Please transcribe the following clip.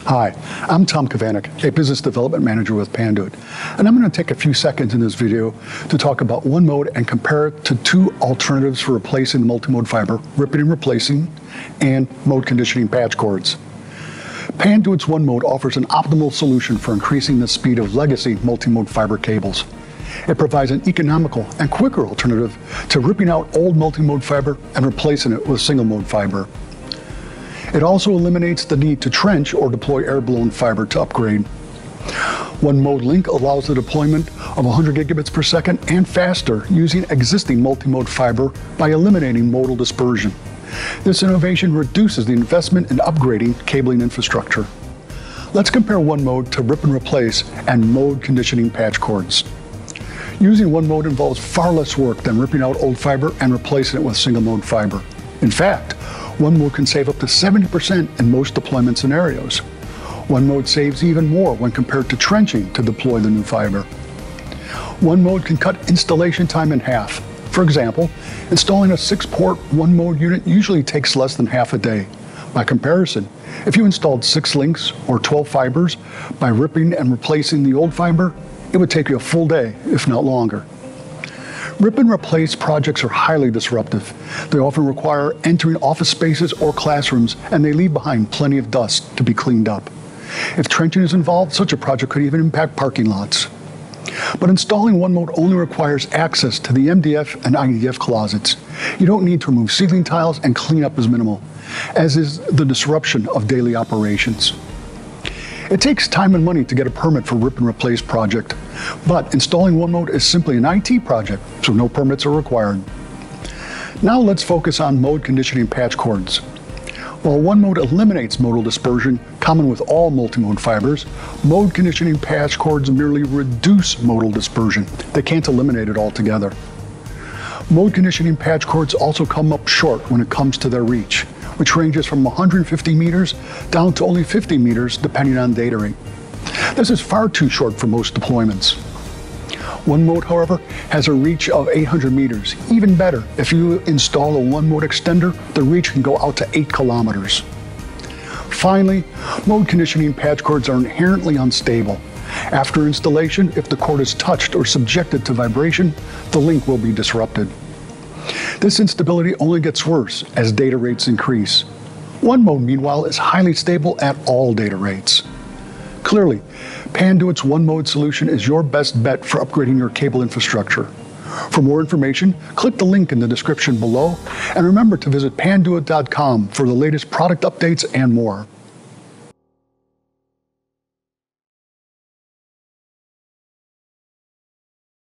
Hi, I'm Tom Kavanek, a Business Development Manager with Panduit, and I'm going to take a few seconds in this video to talk about OneMode and compare it to two alternatives for replacing the multi-mode fiber, ripping and replacing, and mode conditioning patch cords. Panduit's OneMode offers an optimal solution for increasing the speed of legacy multi-mode fiber cables. It provides an economical and quicker alternative to ripping out old multi-mode fiber and replacing it with single-mode fiber. It also eliminates the need to trench or deploy air-blown fiber to upgrade. OneMode Link allows the deployment of 100 gigabits per second and faster using existing multi-mode fiber by eliminating modal dispersion. This innovation reduces the investment in upgrading cabling infrastructure. Let's compare OneMode to rip and replace and mode conditioning patch cords. Using OneMode involves far less work than ripping out old fiber and replacing it with single-mode fiber. In fact, OneMode can save up to 70% in most deployment scenarios. OneMode saves even more when compared to trenching to deploy the new fiber. OneMode can cut installation time in half. For example, installing a 6-port OneMode unit usually takes less than half a day. By comparison, if you installed 6 links or 12 fibers by ripping and replacing the old fiber, it would take you a full day, if not longer. Rip and replace projects are highly disruptive. They often require entering office spaces or classrooms, and they leave behind plenty of dust to be cleaned up. If trenching is involved, such a project could even impact parking lots. But installing OneMode only requires access to the MDF and IDF closets. You don't need to remove ceiling tiles, and cleanup is minimal, as is the disruption of daily operations. It takes time and money to get a permit for rip and replace project, but installing OneMode is simply an IT project, so no permits are required. Now let's focus on mode conditioning patch cords. While OneMode eliminates modal dispersion, common with all multi-mode fibers, mode conditioning patch cords merely reduce modal dispersion. They can't eliminate it altogether. Mode conditioning patch cords also come up short when it comes to their reach, which ranges from 150 meters down to only 50 meters depending on data rate. This is far too short for most deployments. OneMode, however, has a reach of 800 meters. Even better, if you install a OneMode extender, the reach can go out to 8 kilometers. Finally, mode conditioning patch cords are inherently unstable. After installation, if the cord is touched or subjected to vibration, the link will be disrupted. This instability only gets worse as data rates increase. OneMode, meanwhile, is highly stable at all data rates. Clearly, Panduit's OneMode solution is your best bet for upgrading your cable infrastructure. For more information, click the link in the description below, and remember to visit panduit.com for the latest product updates and more.